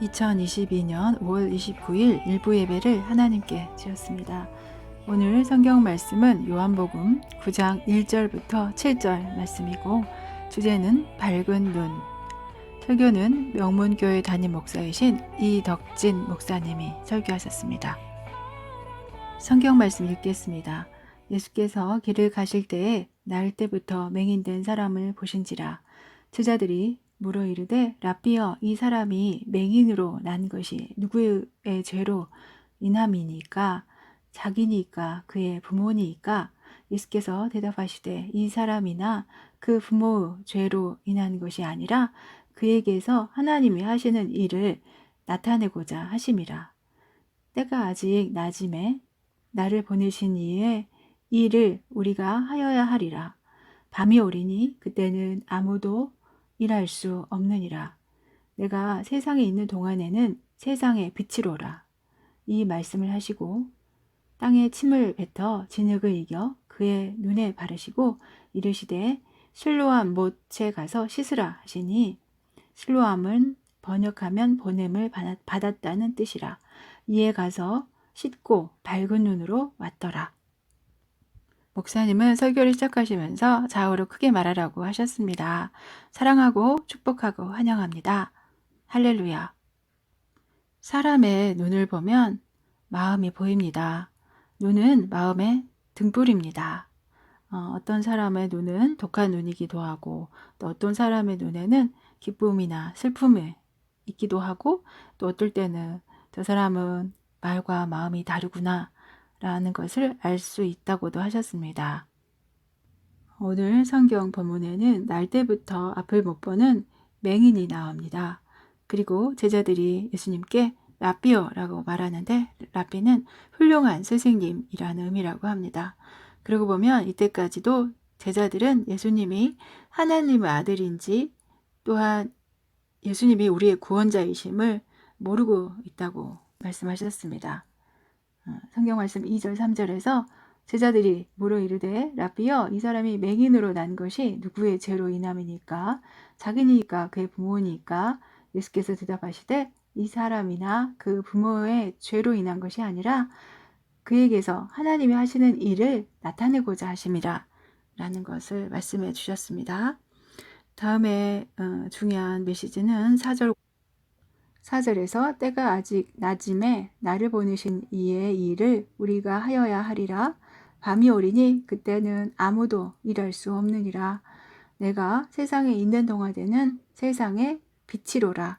2022년 5월 29일 일부 예배를 하나님께 드렸습니다. 오늘 성경 말씀은 요한복음 9장 1절부터 7절 말씀이고 주제는 밝은 눈. 설교는 명문교회 담임 목사이신 이덕진 목사님이 설교하셨습니다. 성경 말씀 읽겠습니다. 예수께서 길을 가실 때에 나을 때부터 맹인된 사람을 보신지라. 제자들이 물어 이르되 랍비여, 이 사람이 맹인으로 난 것이 누구의 죄로 인함이니까? 자기니까 그의 부모니까? 예수께서 대답하시되 이 사람이나 그 부모의 죄로 인한 것이 아니라 그에게서 하나님이 하시는 일을 나타내고자 하심이라. 때가 아직 낮음에 나를 보내신 이의 일을 우리가 하여야 하리라. 밤이 오리니 그때는 아무도 일할 수 없느니라. 내가 세상에 있는 동안에는 세상의 빛이로라. 이 말씀을 하시고 땅에 침을 뱉어 진흙을 이겨 그의 눈에 바르시고 이르시되 실로암 못에 가서 씻으라 하시니, 실로암은 번역하면 보냄을 받았다는 뜻이라. 이에 가서 씻고 밝은 눈으로 왔더라. 목사님은 설교를 시작하시면서 좌우로 크게 말하라고 하셨습니다. 사랑하고 축복하고 환영합니다. 할렐루야. 사람의 눈을 보면 마음이 보입니다. 눈은 마음의 등불입니다. 어떤 사람의 눈은 독한 눈이기도 하고, 또 어떤 사람의 눈에는 기쁨이나 슬픔이 있기도 하고, 또 어떨 때는 저 사람은 말과 마음이 다르구나 라는 것을 알 수 있다고도 하셨습니다. 오늘 성경 본문에는 날 때부터 앞을 못 보는 맹인이 나옵니다. 그리고 제자들이 예수님께 랍비어라고 말하는데, 랍비는 훌륭한 스승님이라는 의미라고 합니다. 그러고 보면 이때까지도 제자들은 예수님이 하나님의 아들인지 또한 예수님이 우리의 구원자이심을 모르고 있다고 말씀하셨습니다. 성경 말씀 2절 3절에서 제자들이 물어 이르되 랍비여, 이 사람이 맹인으로 난 것이 누구의 죄로 인함이니까? 자기니까 그의 부모니까? 예수께서 대답하시되 이 사람이나 그 부모의 죄로 인한 것이 아니라 그에게서 하나님이 하시는 일을 나타내고자 하심이라 라는 것을 말씀해 주셨습니다. 다음에 중요한 메시지는 4절에서 때가 아직 낮음에 나를 보내신 이의 일을 우리가 하여야 하리라. 밤이 오리니 그때는 아무도 일할 수 없느니라. 내가 세상에 있는 동안에는 세상의 빛이로라.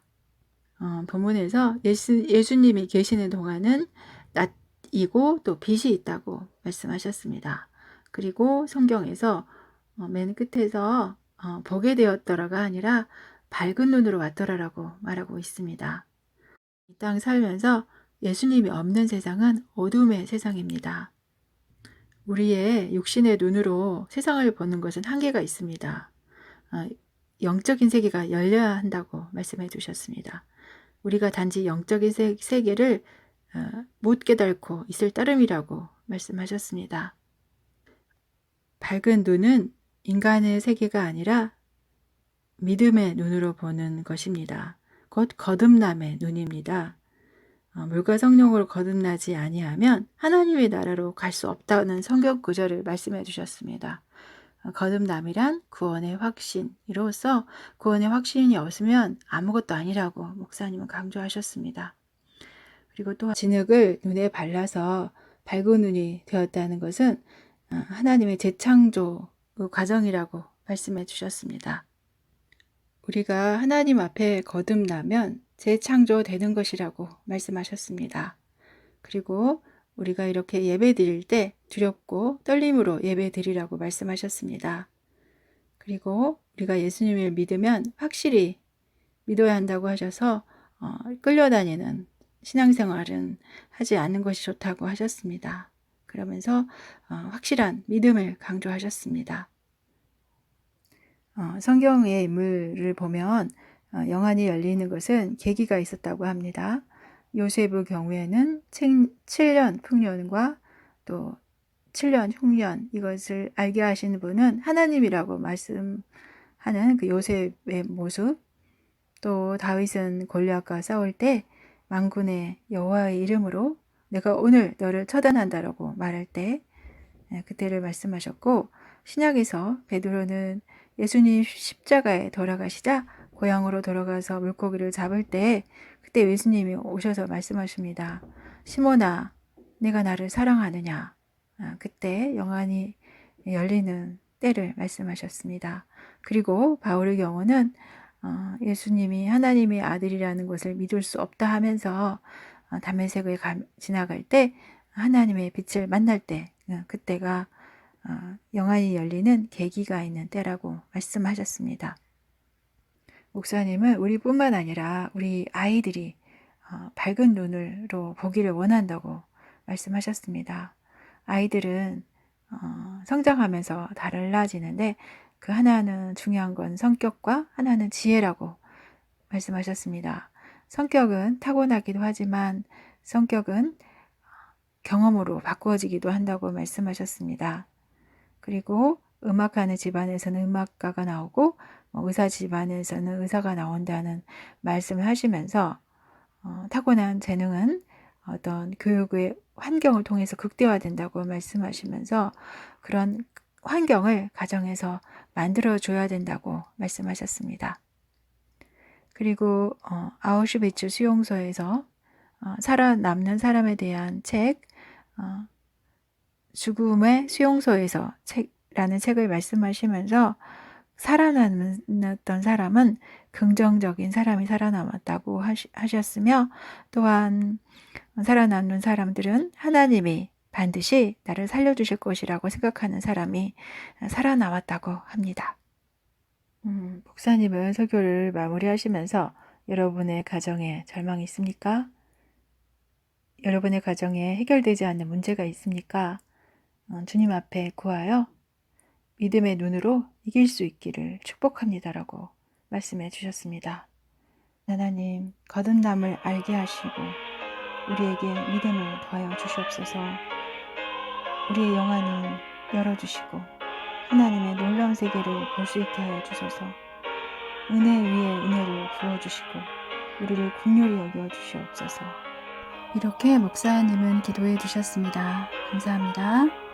본문에서 예수님이 계시는 동안은 낮이고 또 빛이 있다고 말씀하셨습니다. 그리고 성경에서 맨 끝에서 보게 되었더라가 아니라 밝은 눈으로 왔더라라고 말하고 있습니다. 이 땅 살면서 예수님이 없는 세상은 어둠의 세상입니다. 우리의 육신의 눈으로 세상을 보는 것은 한계가 있습니다. 영적인 세계가 열려야 한다고 말씀해 주셨습니다. 우리가 단지 영적인 세계를 못 깨닫고 있을 따름이라고 말씀하셨습니다. 밝은 눈은 인간의 세계가 아니라 믿음의 눈으로 보는 것입니다. 곧 거듭남의 눈입니다. 물과 성령으로 거듭나지 아니하면 하나님의 나라로 갈 수 없다는 성경 구절을 말씀해 주셨습니다. 거듭남이란 구원의 확신으로서 구원의 확신이 없으면 아무것도 아니라고 목사님은 강조하셨습니다. 그리고 또 진흙을 눈에 발라서 밝은 눈이 되었다는 것은 하나님의 재창조 과정이라고 말씀해 주셨습니다. 우리가 하나님 앞에 거듭나면 재창조되는 것이라고 말씀하셨습니다. 그리고 우리가 이렇게 예배 드릴 때 두렵고 떨림으로 예배 드리라고 말씀하셨습니다. 그리고 우리가 예수님을 믿으면 확실히 믿어야 한다고 하셔서 끌려다니는 신앙생활은 하지 않는 것이 좋다고 하셨습니다. 그러면서 확실한 믿음을 강조하셨습니다. 성경의 인물을 보면 영안이 열리는 것은 계기가 있었다고 합니다. 요셉의 경우에는 7년 풍년과 또 7년 흉년, 이것을 알게 하시는 분은 하나님이라고 말씀하는 그 요셉의 모습, 또 다윗은 골리앗과 싸울 때 만군의 여호와의 이름으로 내가 오늘 너를 처단한다라고 말할 때 그때를 말씀하셨고, 신약에서 베드로는 예수님 십자가에 돌아가시자 고향으로 돌아가서 물고기를 잡을 때 그때 예수님이 오셔서 말씀하십니다. 시몬아, 내가 나를 사랑하느냐? 그때 영안이 열리는 때를 말씀하셨습니다. 그리고 바울의 경우는 예수님이 하나님의 아들이라는 것을 믿을 수 없다 하면서 다메섹을 지나갈 때 하나님의 빛을 만날 때 그때가 영안이 열리는 계기가 있는 때라고 말씀하셨습니다. 목사님은 우리뿐만 아니라 우리 아이들이 밝은 눈으로 보기를 원한다고 말씀하셨습니다. 아이들은 성장하면서 달라지는데 그 하나는 중요한 건 성격과 하나는 지혜라고 말씀하셨습니다. 성격은 타고나기도 하지만 성격은 경험으로 바꾸어지기도 한다고 말씀하셨습니다. 그리고 음악하는 집안에서는 음악가가 나오고 의사 집안에서는 의사가 나온다는 말씀을 하시면서 타고난 재능은 어떤 교육의 환경을 통해서 극대화된다고 말씀하시면서 그런 환경을 가정에서 만들어줘야 된다고 말씀하셨습니다. 그리고 아우슈비츠 수용소에서 살아남는 사람에 대한 책, 죽음의 수용소에서 라는 책을 말씀하시면서 살아남았던 사람은 긍정적인 사람이 살아남았다고 하셨으며, 또한 살아남는 사람들은 하나님이 반드시 나를 살려주실 것이라고 생각하는 사람이 살아남았다고 합니다. 목사님은 설교를 마무리하시면서 여러분의 가정에 절망이 있습니까? 여러분의 가정에 해결되지 않는 문제가 있습니까? 주님 앞에 구하여 믿음의 눈으로 이길 수 있기를 축복합니다라고 말씀해 주셨습니다. 하나님, 거듭남을 알게 하시고 우리에게 믿음을 더하여 주시옵소서. 우리의 영안을 열어주시고 하나님의 놀라운 세계를 볼 수 있게 하여 주소서. 은혜 위에 은혜를 부어주시고 우리를 긍휼히 여겨 주시옵소서. 이렇게 목사님은 기도해 주셨습니다. 감사합니다.